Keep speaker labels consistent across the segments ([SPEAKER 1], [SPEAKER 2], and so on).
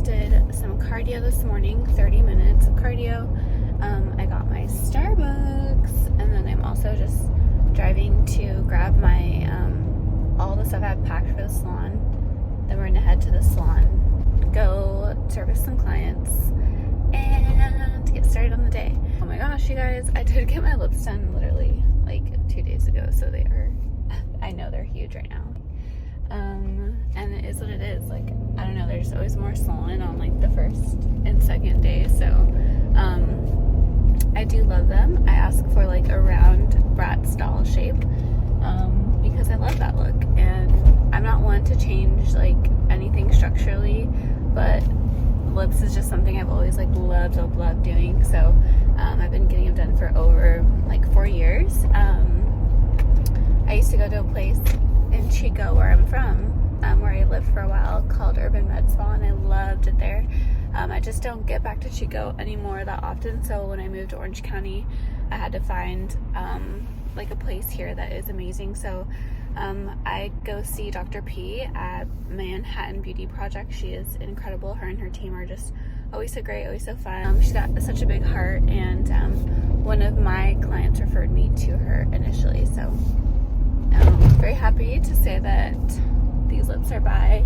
[SPEAKER 1] just did some cardio this morning, 30 minutes of cardio. I got my Starbucks, and then I'm also just driving to grab my all the stuff I have packed for the salon. Then we're gonna head to the salon, go service some clients, and get started on the day. Oh my gosh, you guys, I did get my lips done literally like 2 days ago, so they are, I know they're huge right now. And it is what it is. Like, I don't know, there's always more salon on like the first and second day, so I do love them. I ask for like a round brat style shape because I love that look, and I'm not one to change like anything structurally, but lips is just something I've always like loved doing. So I've been getting them done for over like 4 years. I used to go to a place in Chico, where I'm from, where I lived for a while, called Urban Med Spa, and I loved it there. I just don't get back to Chico anymore that often, so when I moved to Orange County, I had to find like a place here that is amazing. So I go see Dr. P at Manhattan Beauty Project. She is incredible. Her and her team are just always so great, always so fun. She's got such a big heart, and one of my clients referred me to her initially, so very happy to say that these lips are by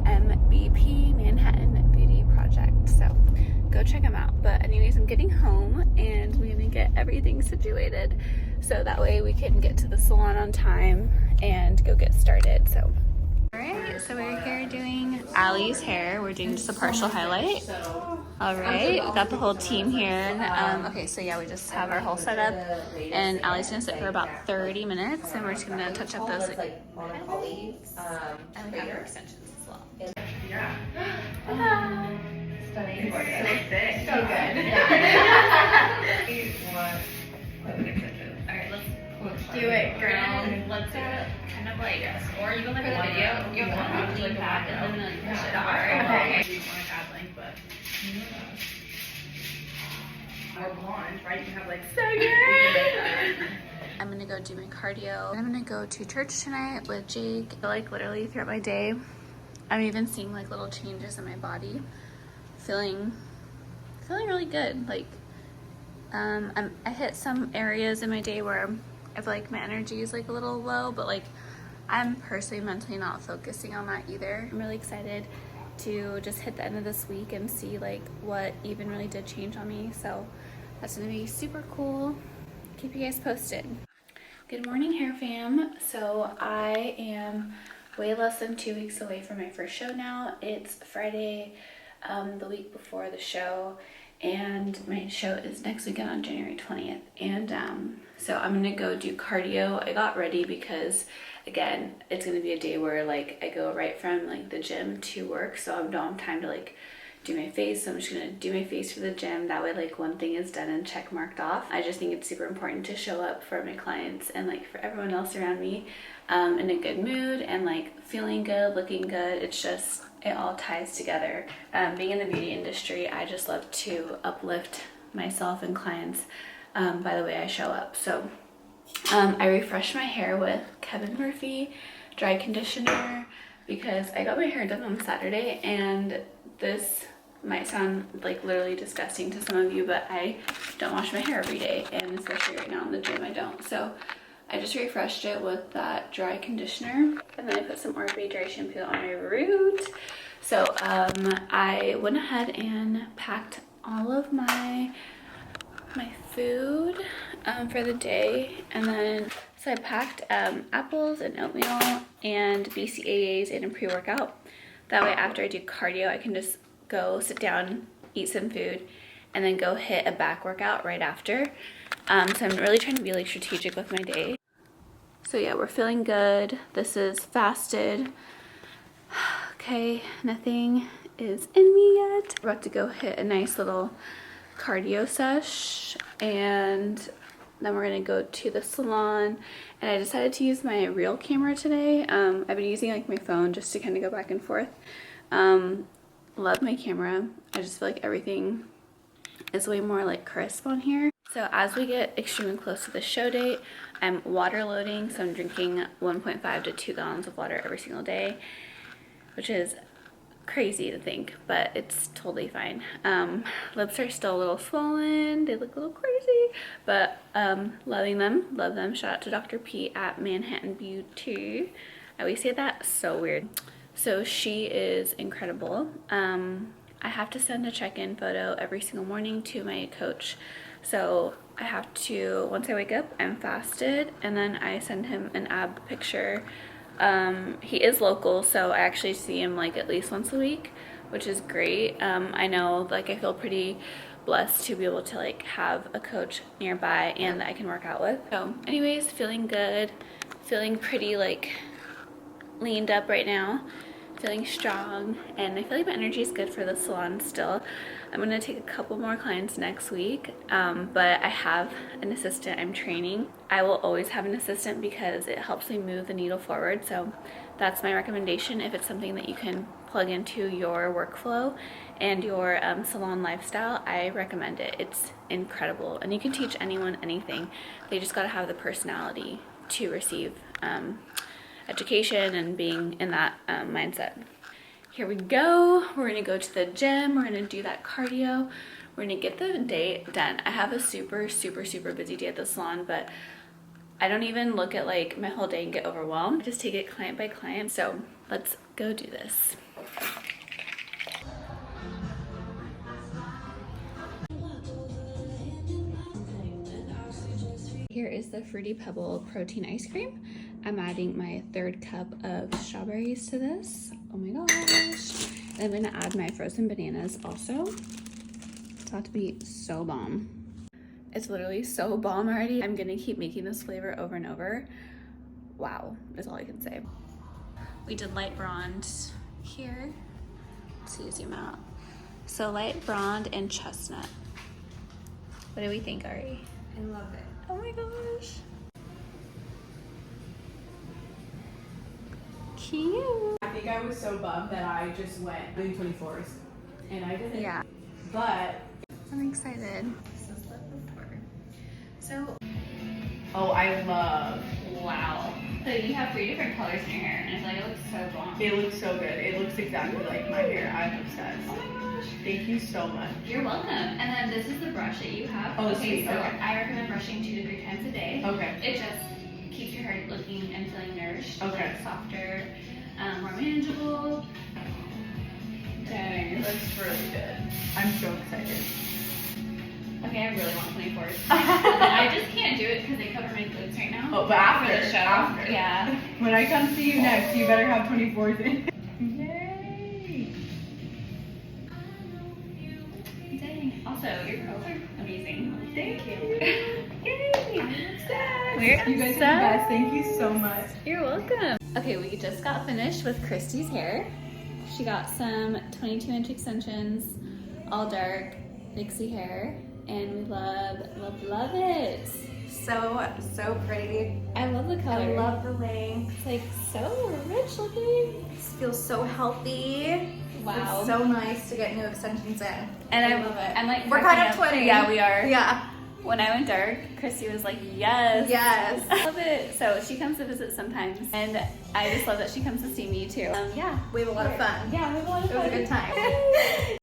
[SPEAKER 1] MBP, Manhattan Beauty Project, so go check them out. But anyways, I'm getting home and we're gonna get everything situated so that way we can get to the salon on time and go get started. So alright, so we're here doing Allie's hair. We're doing just a partial highlight. Alright, we got the whole team here. Okay, so yeah, we just have our whole setup, and Allie's gonna sit for about 30 minutes, and we're just gonna touch up those like highlights, and we have our extensions as well.
[SPEAKER 2] Yeah.
[SPEAKER 1] Stunning.
[SPEAKER 2] So thick. So good.
[SPEAKER 1] Alright, let's
[SPEAKER 2] Do it, girl.
[SPEAKER 1] Let's do it kind of like, or even like a video. You want to lean back and then like push it out.
[SPEAKER 2] Okay.
[SPEAKER 1] You want to add length, but
[SPEAKER 2] Or blonde, right? You can have like
[SPEAKER 1] so good. I'm gonna go do my cardio. I'm gonna go to church tonight with Jake. Like literally throughout my day, I'm even seeing like little changes in my body. Feeling really good. Like I hit some areas in my day where I feel like my energy is like a little low, but like I'm personally mentally not focusing on that either. I'm really excited to just hit the end of this week and see like what even really did change on me. So that's gonna be super cool. Keep you guys posted. Good morning, hair fam. So I am way less than 2 weeks away from my first show now. It's Friday, the week before the show, and my show is next weekend on January 20th. And so I'm gonna go do cardio. I got ready because again, it's gonna be a day where like I go right from like the gym to work, so I don't have time to like do my face. So I'm just gonna do my face for the gym. That way like one thing is done and check marked off. I just think it's super important to show up for my clients and like for everyone else around me in a good mood and like feeling good, looking good. It's just, it all ties together. Being in the beauty industry, I just love to uplift myself and clients by the way I show up. So I refreshed my hair with Kevin Murphy dry conditioner because I got my hair done on Saturday, and this might sound like literally disgusting to some of you, but I don't wash my hair every day, and especially right now in the gym I don't. So I just refreshed it with that dry conditioner, and then I put some Orbe dry shampoo on my root. So I went ahead and packed all of my food for the day, and then so I packed apples and oatmeal and BCAAs and a pre-workout. That way after I do cardio, I can just go sit down, eat some food, and then go hit a back workout right after. So I'm really trying to be like strategic with my day. So yeah, we're feeling good. This is fasted. Okay, nothing is in me yet. We're about to go hit a nice little cardio sesh, and then we're gonna go to the salon. And I decided to use my real camera today. I've been using like my phone just to kind of go back and forth. Love my camera. I just feel like everything is way more like crisp on here. So as we get extremely close to the show date, I'm water loading, so I'm drinking 1.5 to 2 gallons of water every single day, which is crazy to think, but it's totally fine. Lips are still a little swollen. They look a little crazy, but loving them, love them. Shout out to Dr. P at Manhattan Beauty. I always say that, so weird. So she is incredible. I have to send a check-in photo every single morning to my coach. So I have to, once I wake up, I'm fasted, and then I send him an ab picture. He is local, so I actually see him like at least once a week, which is great. I know, like, I feel pretty blessed to be able to like have a coach nearby and that I can work out with. So anyways, feeling good, feeling pretty like leaned up right now, feeling strong, and I feel like my energy is good for the salon still. I'm gonna take a couple more clients next week, but I have an assistant I'm training. I will always have an assistant because it helps me move the needle forward, so that's my recommendation. If it's something that you can plug into your workflow and your salon lifestyle, I recommend it. It's incredible, and you can teach anyone anything. They just gotta have the personality to receive education and being in that mindset. Here we go. We're gonna go to the gym. We're gonna do that cardio. We're gonna get the day done. I have a super busy day at the salon, but I don't even look at like my whole day and get overwhelmed. I just take it client by client. So let's go do this. Here is the Fruity Pebble protein ice cream. I'm adding my 3rd cup of strawberries to this. Oh my gosh. And I'm gonna add my frozen bananas also. It's about to be so bomb. It's literally so bomb already. I'm gonna keep making this flavor over and over. Wow, is all I can say. We did light bronze here. Let's see, zoom out. So light bronze and chestnut. What do we think, Ari?
[SPEAKER 2] I love it.
[SPEAKER 1] Oh my gosh. Cute.
[SPEAKER 2] I think I was so bummed that I just went doing 24s, and I didn't.
[SPEAKER 1] Yeah.
[SPEAKER 2] But
[SPEAKER 1] I'm excited. This is the before. So,
[SPEAKER 2] oh, I love.
[SPEAKER 1] wow. So you have 3 different colors in your hair, and I feel like it looks so bomb.
[SPEAKER 2] It looks so good. It looks exactly like my hair. I'm obsessed.
[SPEAKER 1] Oh my gosh.
[SPEAKER 2] Thank you so much.
[SPEAKER 1] You're welcome. And then this is the brush that you have.
[SPEAKER 2] Oh,
[SPEAKER 1] okay,
[SPEAKER 2] sweet.
[SPEAKER 1] so
[SPEAKER 2] Okay.
[SPEAKER 1] I recommend brushing 2 to 3 times a day.
[SPEAKER 2] Okay.
[SPEAKER 1] It just keeps your hair looking and feeling nourished.
[SPEAKER 2] Okay.
[SPEAKER 1] Like softer, more manageable.
[SPEAKER 2] Dang, that's really good. I'm so excited.
[SPEAKER 1] Okay, I really want 24s. I just can't do it because they cover my glutes right now.
[SPEAKER 2] Oh, but after
[SPEAKER 1] For the show.
[SPEAKER 2] After.
[SPEAKER 1] Yeah.
[SPEAKER 2] When I come see you next, you better have 24s in. Yay!
[SPEAKER 1] Dang. Also, your curls are amazing.
[SPEAKER 2] Thank you.
[SPEAKER 1] Yay!
[SPEAKER 2] I'm obsessed.
[SPEAKER 1] We're
[SPEAKER 2] You guys are the
[SPEAKER 1] obsessed.
[SPEAKER 2] best. Thank you so much.
[SPEAKER 1] You're welcome. Okay, we just got finished with Christy's hair. She got some 22-inch extensions, all dark, Nixie hair, and we love it.
[SPEAKER 3] So pretty.
[SPEAKER 1] I love the color.
[SPEAKER 3] I love the length.
[SPEAKER 1] It's like so rich looking.
[SPEAKER 3] It feels so healthy.
[SPEAKER 1] Wow.
[SPEAKER 3] It's so nice to get new extensions in.
[SPEAKER 1] And
[SPEAKER 3] I love it.
[SPEAKER 1] I'm like,
[SPEAKER 3] We're kind of twinning.
[SPEAKER 1] Yeah, we are.
[SPEAKER 3] Yeah.
[SPEAKER 1] When I went dark, Christy was like, yes.
[SPEAKER 3] Yes.
[SPEAKER 1] I love it. So she comes to visit sometimes, and I just love that she comes to see me too. Yeah.
[SPEAKER 3] We have a lot of fun.
[SPEAKER 1] Yeah, we have a lot of
[SPEAKER 3] It was
[SPEAKER 1] fun.
[SPEAKER 3] a good time.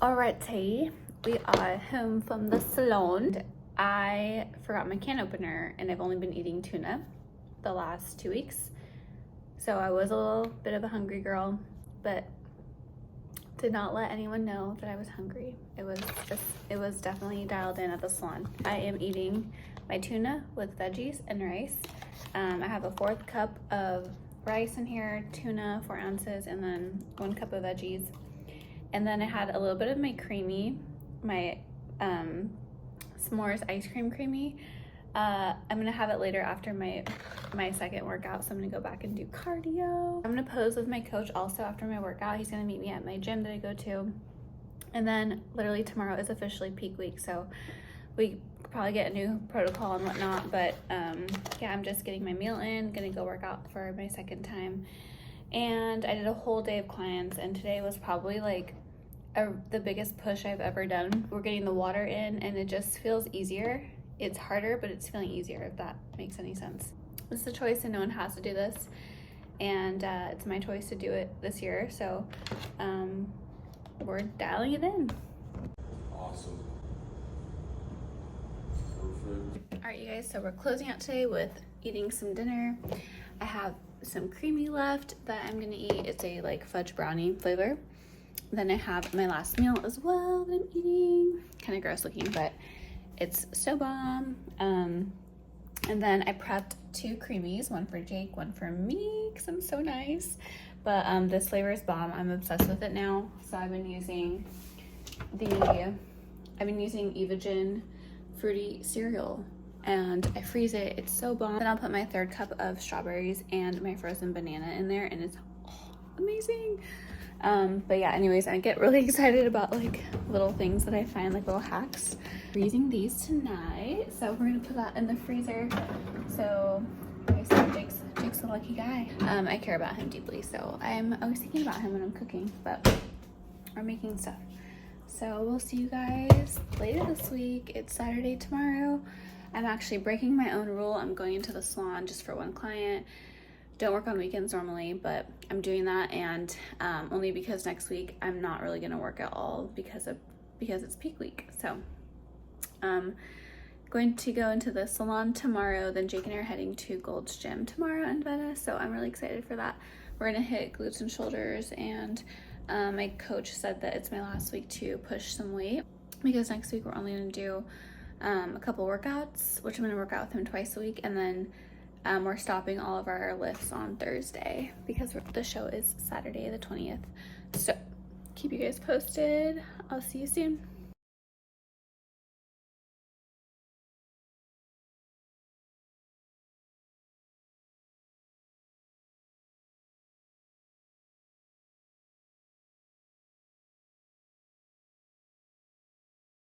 [SPEAKER 1] Alrighty, we are home from the salon. I forgot my can opener, and I've only been eating tuna the last 2 weeks. So I was a little bit of a hungry girl, but did not let anyone know that I was hungry. It was definitely dialed in at the salon. I am eating my tuna with veggies and rice. I have a 4th cup of rice in here, tuna, 4 ounces, and then 1 cup of veggies. And then I had a little bit of my creamy, my s'mores ice cream creamy. I'm gonna have it later after my second workout, so I'm gonna go back and do cardio. I'm gonna pose with my coach also after my workout. He's gonna meet me at my gym that I go to. And then literally tomorrow is officially peak week, so we could probably get a new protocol and whatnot, but yeah, I'm just getting my meal in, gonna go work out for my second time. And I did a whole day of clients, and today was probably like the biggest push I've ever done. We're getting the water in, and it just feels easier. It's harder, but it's feeling easier, if that makes any sense. It's a choice and no one has to do this. And it's my choice to do it this year. So we're dialing it in.
[SPEAKER 4] Awesome. Perfect.
[SPEAKER 1] All right, you guys, so we're closing out today with eating some dinner. I have some creamy left that I'm gonna eat. It's a like fudge brownie flavor. Then I have my last meal as well that I'm eating. Kind of gross looking, but it's so bomb. And then I prepped 2 creamies, one for Jake, one for me, because I'm so nice. But this flavor is bomb. I'm obsessed with it now. So I've been using Evagen fruity cereal, and I freeze it. It's so bomb. Then I'll put my 3rd cup of strawberries and my frozen banana in there, and it's amazing. But yeah, anyways, I get really excited about like little things that I find, like little hacks. We're using these tonight, so we're gonna put that in the freezer. So like I said, Jake's a lucky guy. I care about him deeply, so I'm always thinking about him when I'm cooking, but we're making stuff. So we'll see you guys later this week. It's Saturday tomorrow. I'm actually breaking my own rule. I'm going into the salon just for one client. Don't work on weekends normally, but I'm doing that, and only because next week I'm not really gonna work at all because it's peak week. So going to go into the salon tomorrow. Then Jake and I are heading to Gold's Gym tomorrow in Venice, so I'm really excited for that. We're gonna hit glutes and shoulders, and my coach said that it's my last week to push some weight because next week we're only gonna do a couple workouts, which I'm gonna work out with him twice a week, and then we're stopping all of our lifts on Thursday because the show is Saturday the 20th. So keep you guys posted. I'll see you soon.